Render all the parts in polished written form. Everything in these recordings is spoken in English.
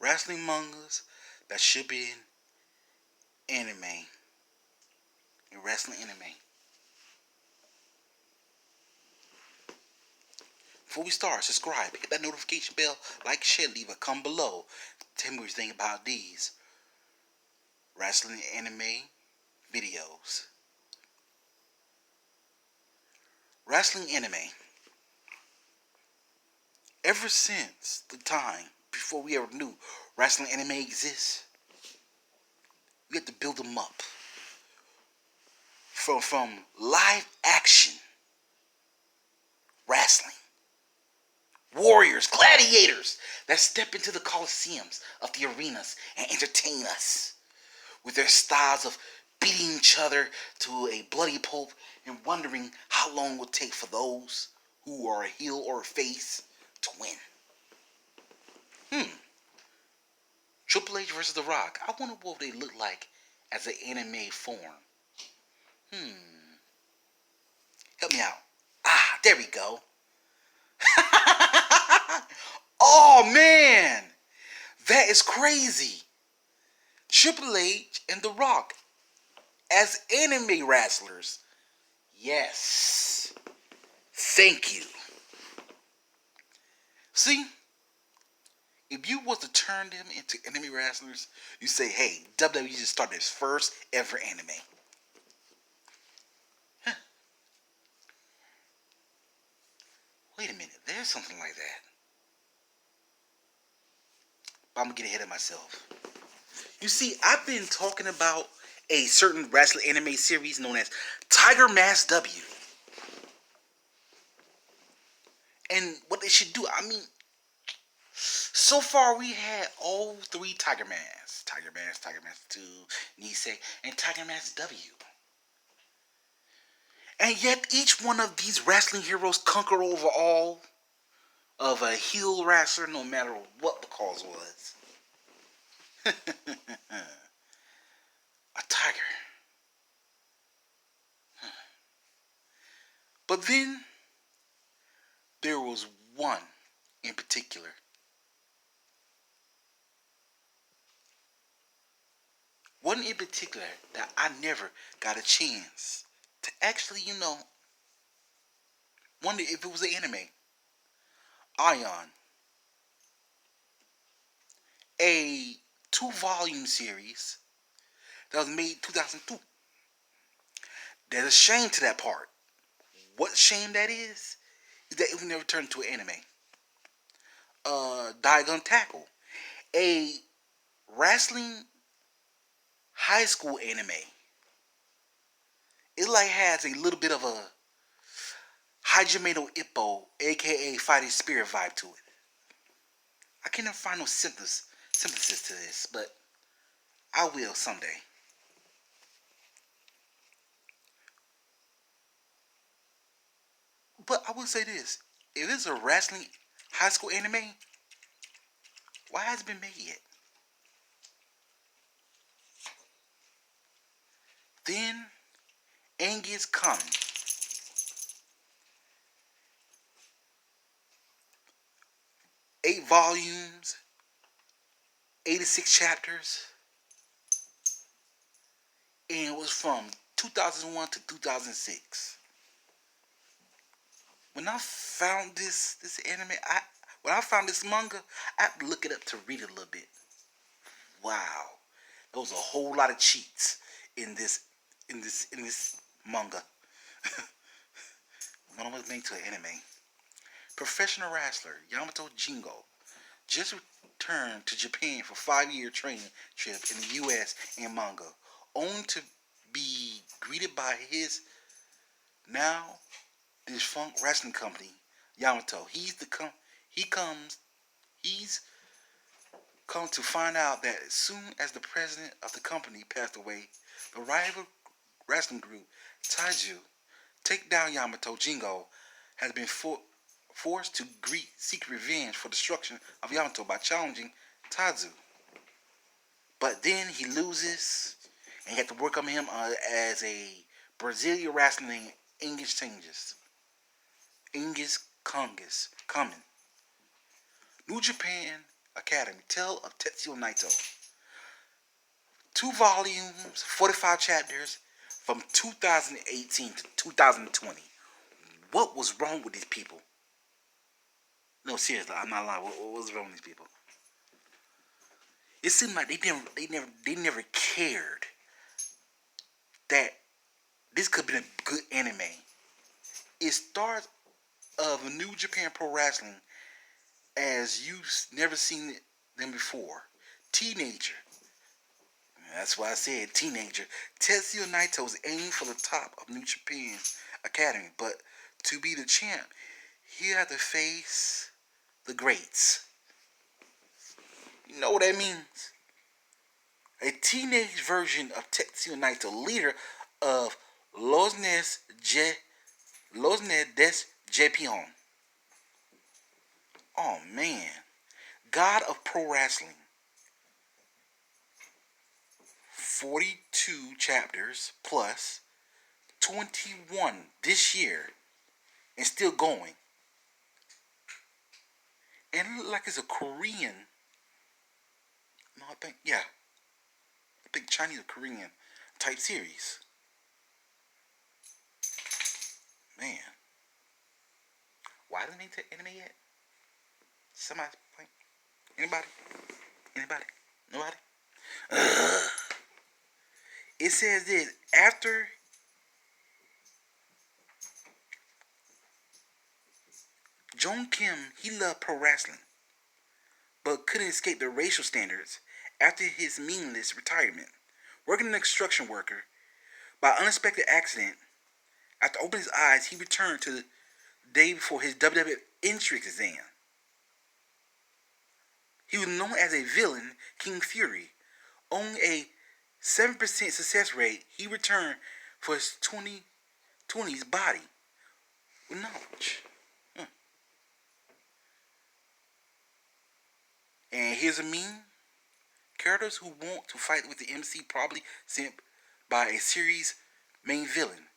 wrestling mangas that should be in anime. In wrestling anime. Before we start, subscribe, hit that notification bell, like, share, leave a comment below. Tell me what you think about these wrestling anime videos. Wrestling anime. Ever since the time before we ever knew wrestling anime exists, we had to build them up. From live action wrestling. Warriors, gladiators that step into the coliseums of the arenas and entertain us with their styles of beating each other to a bloody pulp and wondering how long it will take for those who are a heel or a face to win. Triple H versus The Rock. I wonder what they look like as an anime form. Help me out. There we go. Oh man, that is crazy. Triple H and The Rock as anime wrestlers. Yes. Thank you. See, if you was to turn them into anime wrestlers, you say, hey, WWE just started its first ever anime. Huh. Wait a minute, there's something like that. But I'm going to get ahead of myself. You see, I've been talking about a certain wrestling anime series known as Tiger Mask W. And what they should do, so far we had all three Tiger Masks. Tiger Mask 2, Nisei, and Tiger Mask W. And yet each one of these wrestling heroes conquer over all of a heel wrestler no matter what the cause was. A tiger. But then there was one in particular. One in particular that I never got a chance to actually, wonder if it was an anime. Ion. A 2-volume series that was made in 2002. There's a shame to that part. What shame that is that it was never turned into an anime. Diagon Tackle. A wrestling high school anime. It like has a little bit of a Hajime no Ippo, aka Fighting Spirit vibe to it. I can't even find no synthesis to this, but I will someday. But I will say this. If it's a wrestling high school anime, why hasn't it been made yet? Then Angus coming. 8 volumes, 86 chapters, and it was from 2001 to 2006. When I found this anime, when I found this manga, I had to look it up to read it a little bit. Wow, there was a whole lot of cheats in this manga. When it was made to an anime. Professional wrestler Yamato Jingo just returned to Japan for 5-year training trip in the U.S. and manga, only to be greeted by his now defunct wrestling company, Yamato. He's come to find out that as soon as the president of the company passed away, the rival wrestling group Taiju take down Yamato Jingo has been forced to seek revenge for destruction of Yamato by challenging Tazu. But then he loses, and you have to work on him as a Brazilian wrestler named Angus changes. Angus Congus coming. New Japan Academy, Tale of Tetsuo Naito. 2 volumes, 45 chapters from 2018 to 2020. What was wrong with these people? No, seriously, I'm not lying. What was wrong with these people? It seemed like they never cared that this could be a good anime. It starts of New Japan Pro Wrestling as you've never seen them before. Teenager. That's why I said teenager. Tetsuya Naito is aiming for the top of New Japan Academy, but to be the champ, he had to face the greats. You know what that means? A teenage version of Tetsuya Naito, leader of Los Nes Jepion. Oh man. God of Pro Wrestling. 42 chapters plus 21 this year and still going. And it look like it's a Korean. No, I think Chinese or Korean type series. Man. Why didn't they take anime yet? Somebody point. Anybody? Anybody? Nobody? It says this after Jong Kim, he loved pro wrestling, but couldn't escape the racial standards after his meaningless retirement. Working as an construction worker, by unexpected accident, after opening his eyes, he returned to the day before his WWF entrance exam. He was known as a villain, King Fury. On a 7% success rate, he returned for his 2020's body with knowledge. And here's a meme. Characters who want to fight with the MC probably sent by a series main villain.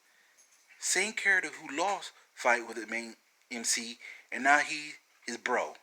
Same character who lost fight with the main MC and now he his bro.